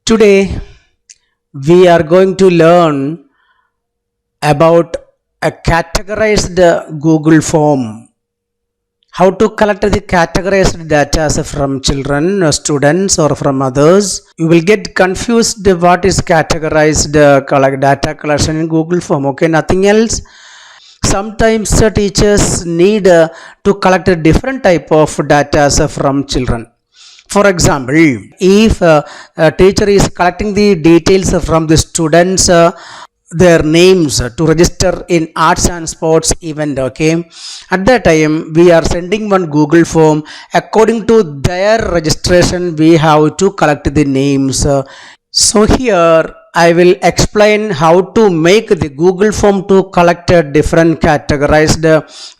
Today we are going to learn about a categorized Google form. How to collect the categorized data from children, students, or from others. You will get confused what is categorized data collection in Google form. Okay, nothing else. Sometimes teachers need to collect a different type of data from children. For example, if a teacher is collecting the details from the students, their names to register in arts and sports event, okay, at that time we are sending one Google form. According to their registration, we have to collect the names. So here I will explain how to make the Google form to collect different categorized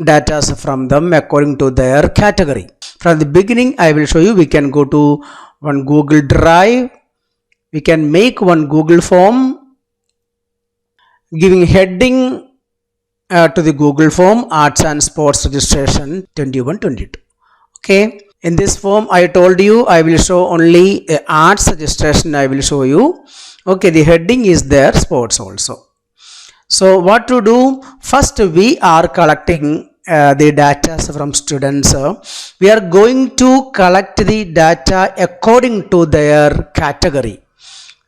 data from them according to their category. From the beginning, I will show you. We can go to one Google Drive. We can make one Google form giving heading to the Google form Arts and Sports Registration 21-22. Okay. In this form, I told you I will show only arts registration. I will show you. Okay. The heading is there, sports also. So what to do? First, we are collecting the data from students. We are going to collect the data according to their category.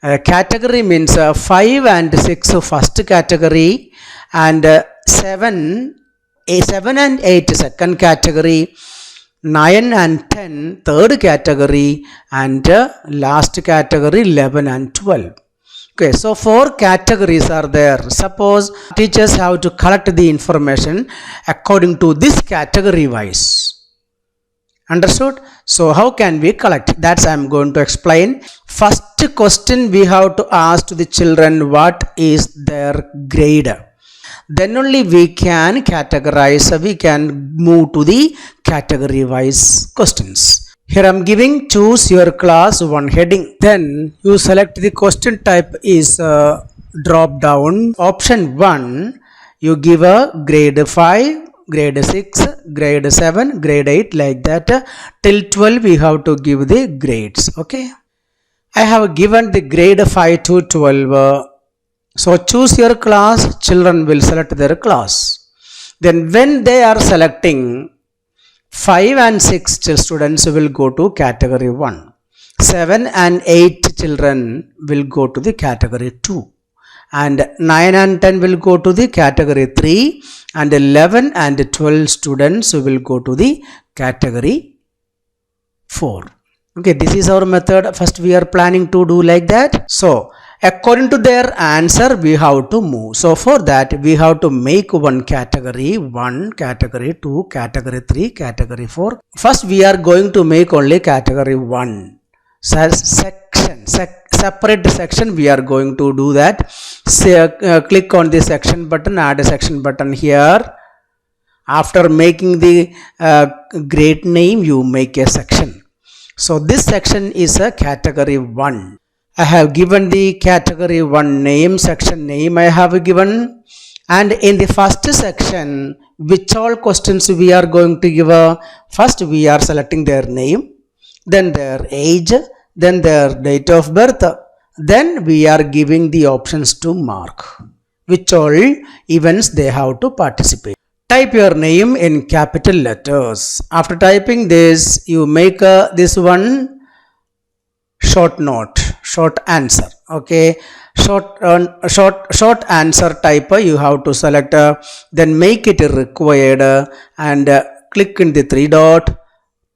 Category means 5 and 6 first category, and 7 and 8 second category, 9 and 10 third category, and last category 11 and 12. Okay, so 4 categories are there. Suppose teachers have to collect the information according to this category wise. Understood? So how can we collect? That's I am going to explain. First question we have to ask to the children, what is their grade? Then only we can categorize, we can move to the category wise questions. Here I am giving choose your class one heading. Then you select the question type is drop down. Option 1, you give a grade 5, grade 6, grade 7, grade 8, like that. Till 12 we have to give the grades. Okay. I have given the grade 5 to 12. So choose your class, children will select their class. Then when they are selecting, 5 and 6 students will go to category 1. 7 and 8 children will go to the category 2. And 9 and 10 will go to the category 3. And 11 and 12 students will go to the category 4. Okay, this is our method. First we are planning to do like that. So according to their answer, we have to move. So for that, we have to make one category 1, category 2, category 3, category 4. First, we are going to make only category 1. Separate section, we are going to do that. Click on the section button, add a section button here. After making the grade name, you make a section. So this section is a category 1. I have given the category 1 name, section name I have given, and in the first section, which all questions we are going to give, first we are selecting their name, then their age, then their date of birth, then we are giving the options to mark, which all events they have to participate. Type your name in capital letters. After typing this, you make this one short note. Short answer. Okay, short answer type you have to select, then make it required, and click in the 3 dot,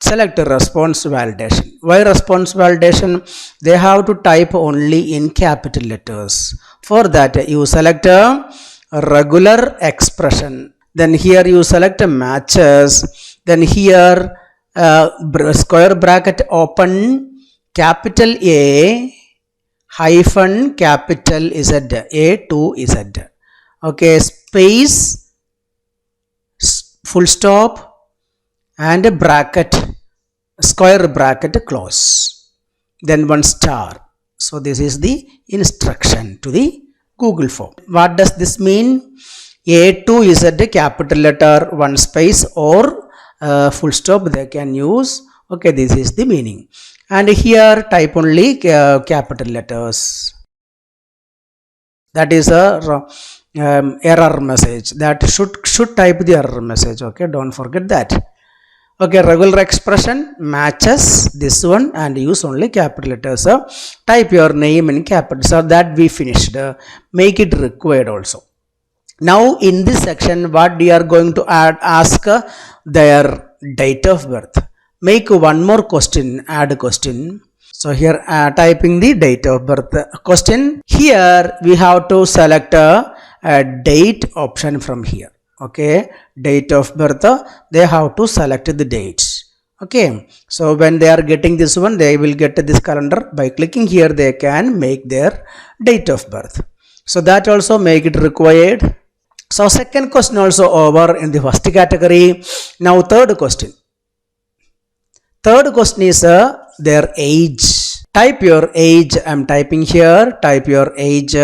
select response validation. Why response validation? They have to type only in capital letters. For that you select a regular expression, then here you select matches, then here square bracket open, capital A hyphen capital Z, A to Z. Okay, space, full stop, and a bracket, square bracket close. Then one star. So this is the instruction to the Google form. What does this mean? A to Z capital letter, one space, or full stop they can use. Okay, this is the meaning. and here type only capital letters. That is a error message. That should type the error message. Okay, don't forget that. Okay, regular expression matches this one and use only capital letters. Type your name in capital. So that we finished. Make it required also. Now in this section, what we are going to ask their date of birth. Make one more question. Add a question. So here typing the date of birth question. Here we have to select a date option from here. Okay, date of birth, they have to select the dates. Okay, so when they are getting this one, they will get this calendar. By clicking here, they can make their date of birth. So that also make it required. So second question also over in the first category. Now third question. Third question is their age. Type your age. I am typing here. Type your age.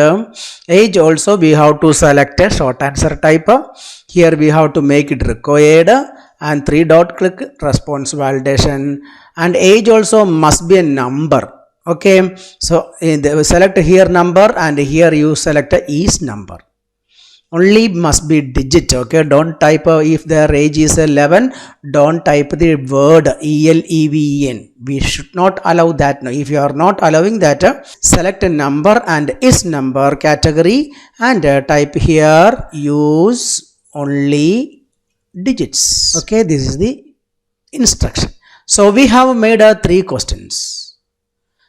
Age also we have to select a short answer type. Here we have to make it required and 3 dot click response validation, and age also must be a number. Okay, so select here number and here you select is number. Only must be digit. Okay, don't type if their age is 11, don't type the word ELEVEN. We should not allow that. Now if you are not allowing that, select a number and is number category and type here use only digits. Okay, this is the instruction. So we have made 3 questions.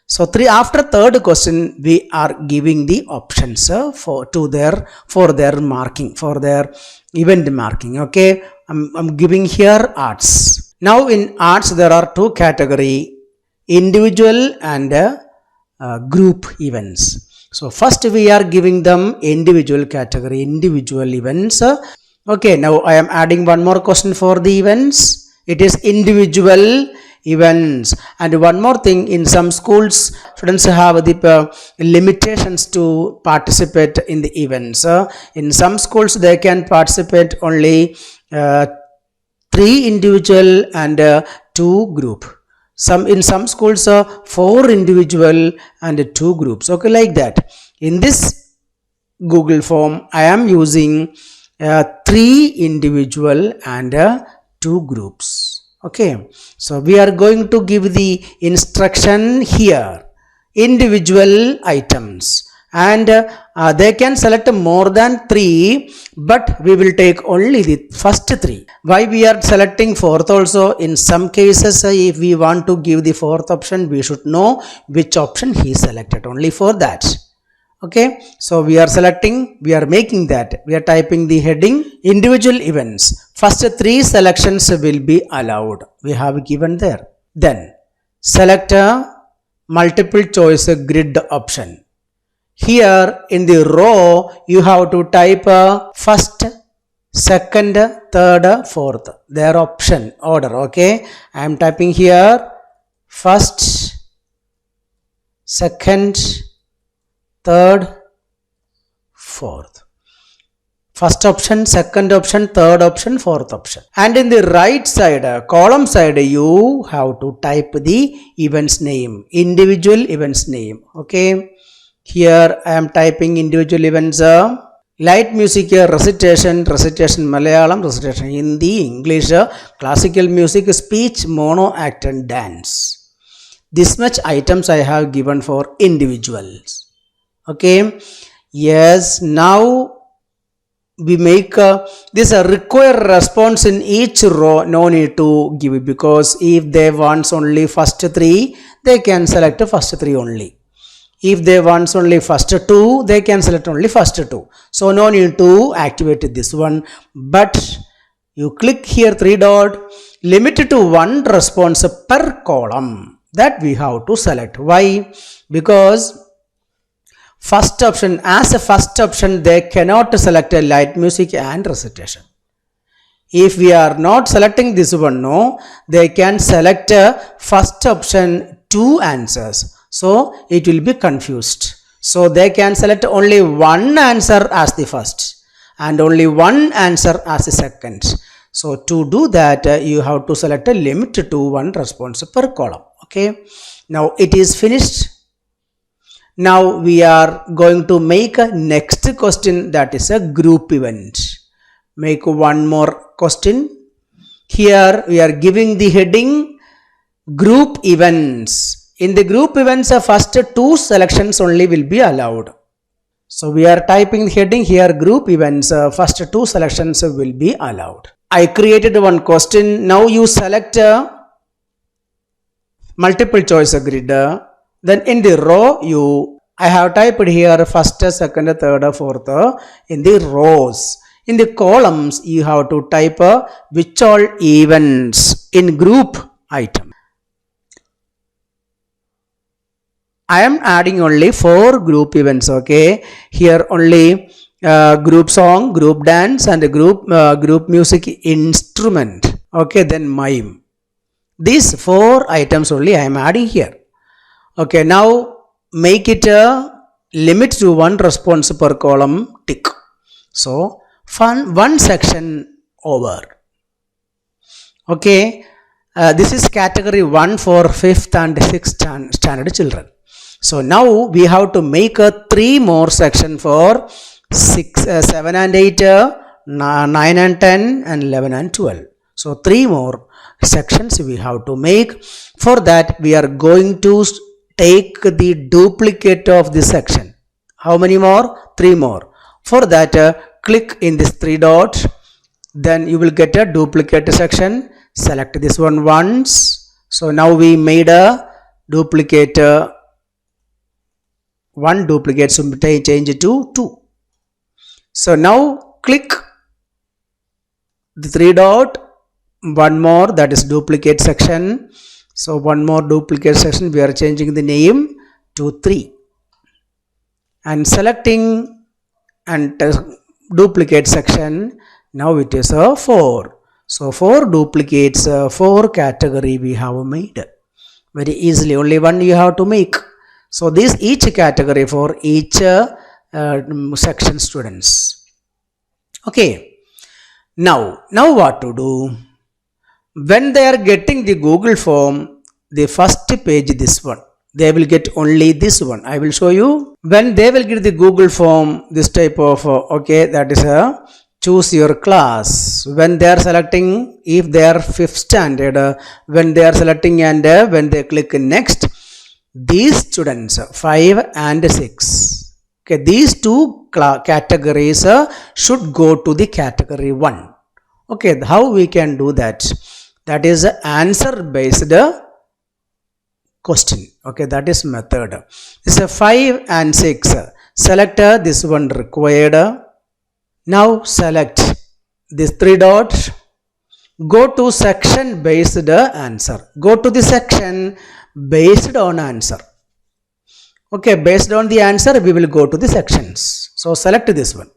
So after third question, we are giving the options for their marking, for their event marking. Okay, I'm giving here arts. Now in arts there are 2 category, individual and group events. So first we are giving them individual category, individual events. Okay, now I am adding one more question for the events. It is individual events. And one more thing, in some schools students have the limitations to participate in the events. In some schools they can participate only 3 individual and 2 group. In some schools 4 individual and 2 groups. Okay, like that. In this Google form I am using 3 individual and 2 groups. Okay, so we are going to give the instruction here, individual items, and they can select more than 3, but we will take only the first 3. Why we are selecting 4th also? In some cases if we want to give the 4th option, we should know which option he selected, only for that. Okay, so we are selecting, we are making that, we are typing the heading individual events. First 3 selections will be allowed, we have given there. Then select a multiple choice grid option. Here in the row you have to type first, second, third, fourth, their option order. Okay, I am typing here first, second, third, fourth. First option, second option, third option, fourth option. And in the right side, column side, you have to type the event's name, individual event's name. Okay, here I am typing individual events. Light music recitation, recitation Malayalam, recitation Hindi, English, classical music, speech, mono act and dance. This much items I have given for individuals. Okay, yes, now we make this require response in each row. No need to give it, because if they want only first 3, they can select first 3 only. If they want only first 2, they can select only first 2. So no need to activate this one, but you click here 3 dot, limit to 1 response per column, that we have to select. Why? Because first option, as a first option, they cannot select a light music and recitation. If we are not selecting this one, no, they can select first option 2 answers. So it will be confused. So they can select only 1 answer as the first and only 1 answer as the second. So to do that, you have to select a limit to 1 response per column. Okay. Now it is finished. Now we are going to make a next question, that is a group event. Make one more question. Here we are giving the heading group events. In the group events, the first two selections only will be allowed. So we are typing heading here group events, first two selections will be allowed. I created one question. Now you select multiple choice grid. Then in the row I have typed here first, second, third, fourth in the rows. In the columns you have to type which all events in group item. I am adding only 4 group events. Okay, here only group song, group dance, and group music instrument. Okay, then mime. These 4 items only I am adding here. Okay, now make it a limit to 1 response per column tick. So one section over. Okay, this is category 1 for 5th and 6th standard children. So now we have to make a 3 more section for 6, 7 and 8, 9 and 10, and 11 and 12. So 3 more sections we have to make. For that we are going to take the duplicate of this section. How many more? 3 more. For that click in this 3 dots. Then you will get a duplicate section. Select this one once. So now we made a duplicate. One duplicate, so change it to 2. So now click the 3 dot, one more, that is duplicate section. So one more duplicate section, we are changing the name to 3 and selecting and duplicate section. Now it is a 4. So 4 duplicates, 4 category we have made very easily. Only one you have to make. So this each category for each section students. Okay, now what to do? When they are getting the Google form, the first page, this one, they will get only this one. I will show you. When they will get the Google form, this type of okay, that is a choose your class. When they are selecting, if they are 5th standard, when they are selecting and when they click next, these students 5 and 6, okay, these 2 categories should go to the category 1. Okay, how we can do that? That is answer based question. Okay, that is method. This is 5 and 6. Select this one required. Now select this 3 dots. Go to section based answer. Go to the section based on answer. Okay, based on the answer we will go to the sections. So select this one.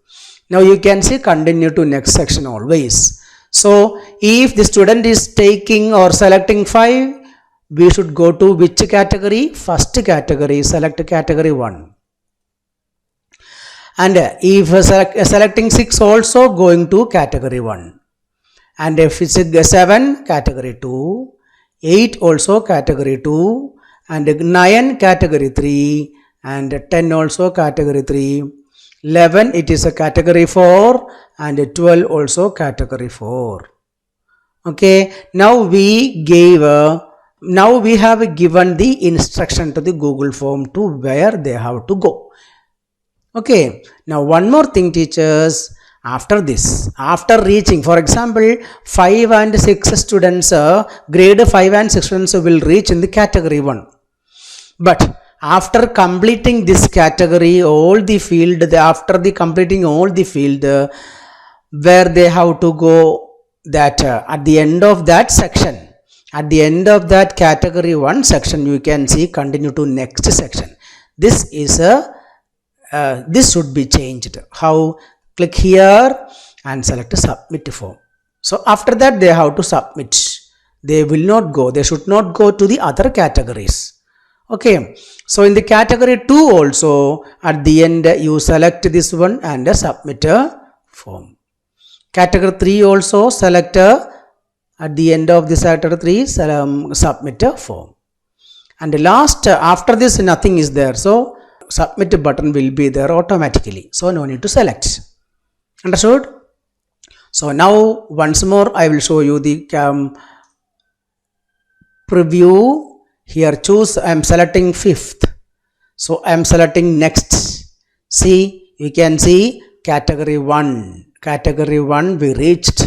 Now you can see continue to next section always. So if the student is taking or selecting 5, we should go to which category? First category, select category 1. And if selecting 6 also, going to category 1. And if it's 7, category 2. 8 also category 2, and 9 category 3, and 10 also category 3. 11 it is a category 4, and 12 also category 4. Okay, now we have given the instruction to the Google form to where they have to go. Okay, now one more thing, teachers. After this, after reaching, for example, 5 and 6 students, grade 5 and 6 students will reach in the category 1. But after completing this category, all the field, after the completing all the field, where they have to go, that at the end of that section, at the end of that category 1 section, you can see continue to next section. This is this should be changed. How? Click here and select submit form. So after that they have to submit. They will not go, they should not go to the other categories. Okay, so in the category 2 also, at the end you select this one and submit a form. Category 3 also select at the end of this category 3 submit a form. and last after this nothing is there, so submit button will be there automatically, so no need to select. Understood? So now once more I will show you the preview. Here choose, I am selecting 5th, so I am selecting next. See, you can see category 1 we reached.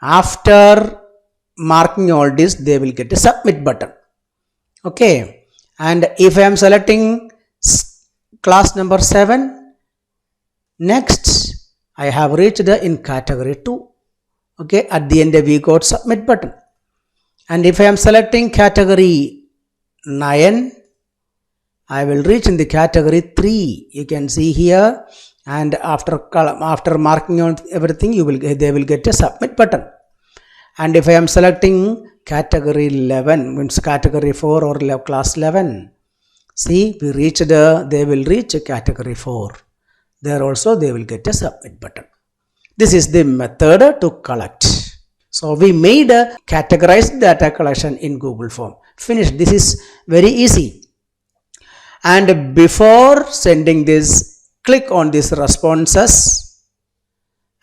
After marking all this, they will get a submit button. Okay, and if I am selecting class number 7, next I have reached in category 2. Okay, at the end we got submit button. And if I am selecting category 9, I will reach in the category 3. You can see here, and after marking on everything, they will get a submit button. And if I am selecting category 11, means category 4 or class 11, see, we reached they will reach category 4. There also they will get a submit button. This is the method to collect. So we made a categorized data collection in Google Form. Finished. This is very easy. And before sending this, click on this responses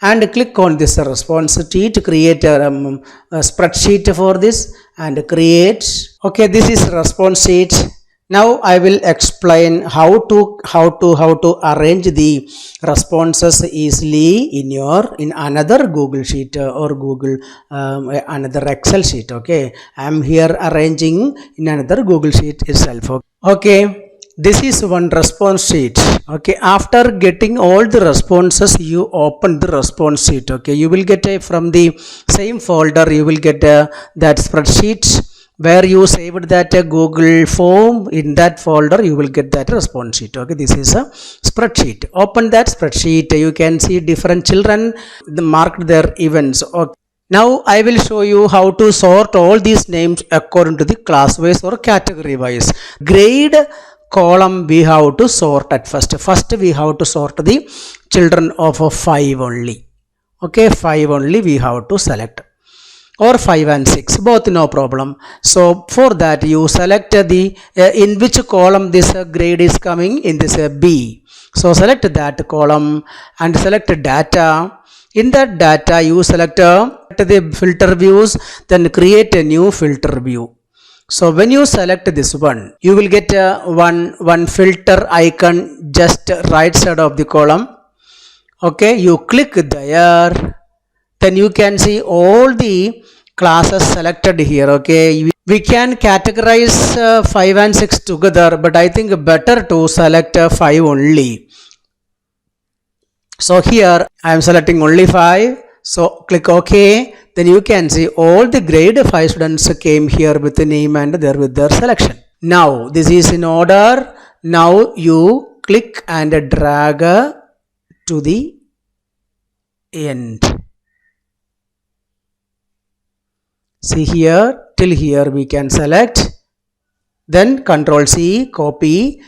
and click on this response sheet, create a spreadsheet for this and create. Okay, this is response sheet. Now I will explain how to arrange the responses easily in another Google sheet or Google another Excel sheet. Okay, I am here arranging in another Google sheet itself. Okay, this is one response sheet. Okay, after getting all the responses, you open the response sheet. Okay, you will get from the same folder, you will get that spreadsheet where you saved that Google form. In that folder you will get that response sheet. Okay, this is a spreadsheet. Open that spreadsheet. You can see different children marked their events. Okay. Now I will show you how to sort all these names according to the class wise or category wise. Grade column we have to sort at first. First we have to sort the children of 5 only. Okay, 5 only we have to select, or 5 and 6 both, no problem. So for that you select the in which column this grade is coming, in this B. So select that column and select data. In that data you select the filter views, then create a new filter view. So when you select this one, you will get one filter icon just right side of the column. Okay, you click there, then you can see all the classes selected here. Okay, we can categorize 5 and 6 together, but I think better to select 5 only. So here I am selecting only 5. So click OK. Then you can see all the grade 5 students came here with the name and there with their selection. Now this is in order. Now you click and drag to the end. See here, till here we can select. Then Ctrl C, copy.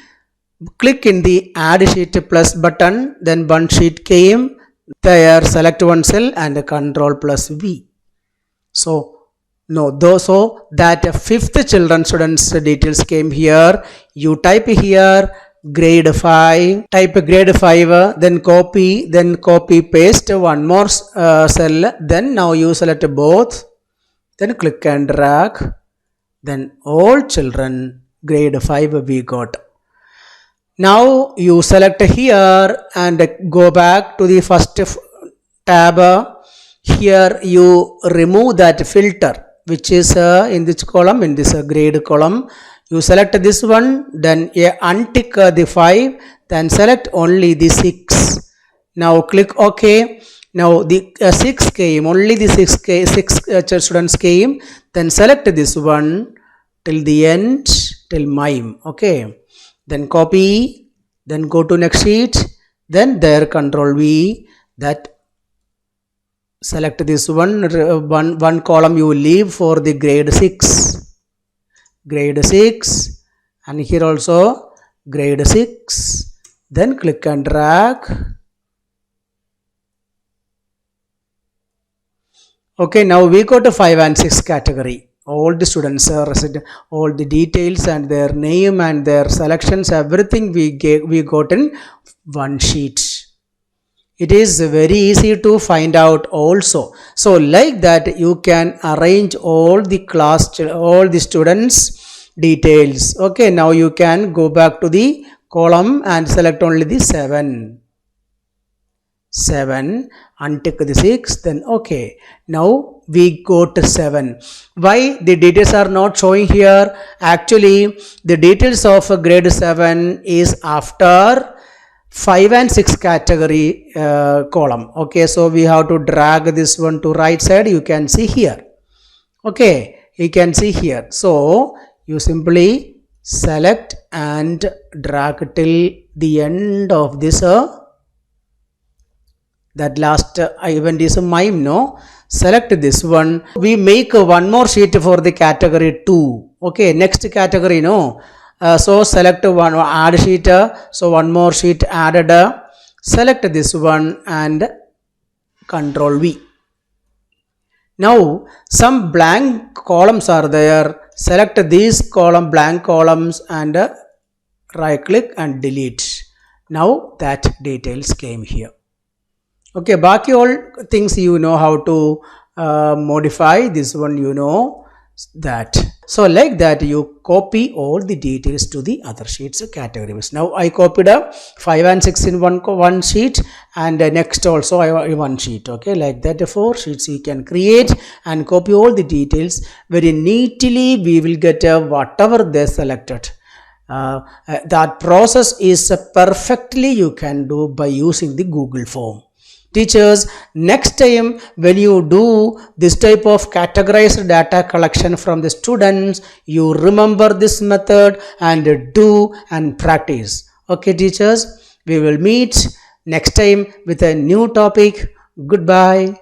Click in the add sheet plus button. Then one sheet came there. Select one cell and Ctrl plus V. So that 5th children students details came here. You type here grade 5, type grade 5, then copy paste one more cell. Then now you select both, then click and drag. Then all children grade 5 we got. Now you select here and go back to the first tab. Here you remove that filter which is in this column, in this grade column. You select this one, then untick the 5, then select only the 6. Now click OK. Now the 6 came, only the 6 students came. Then select this one till the end, till mime. Okay, then copy, then go to next sheet, then there Ctrl V, that select this one column you leave for the grade 6, and here also grade 6. Then click and drag. Okay, now we go to 5 and 6 category. all the students all the details and their name and their selections, everything we got in one sheet. It is very easy to find out also. So like that you can arrange all the all the students details. Okay, now you can go back to the column and select only the 7 untick the 6, then okay, now we go to 7. Why the details are not showing here? Actually the details of grade 7 is after 5 and 6 category column. Okay, so we have to drag this one to right side. You can see here. Okay, you can see here. So you simply select and drag till the end of this that last event is a mime, no? Select this one. We make one more sheet for the category 2. Okay, next category, no? So select one, add sheet, so one more sheet added, select this one and Control V. Now some blank columns are there. Select these blank columns and right click and delete. Now that details came here. Okay, baki all things you know how to modify. This one you know that. So like that you copy all the details to the other sheets categories. Now I copied 5 and 6 in one sheet, and next also I have one sheet. Okay, like that 4 sheets you can create and copy all the details very neatly. We will get whatever they selected. That process is perfectly you can do by using the Google form. Teachers, next time when you do this type of categorized data collection from the students, you remember this method and do and practice. Okay teachers, we will meet next time with a new topic. Goodbye.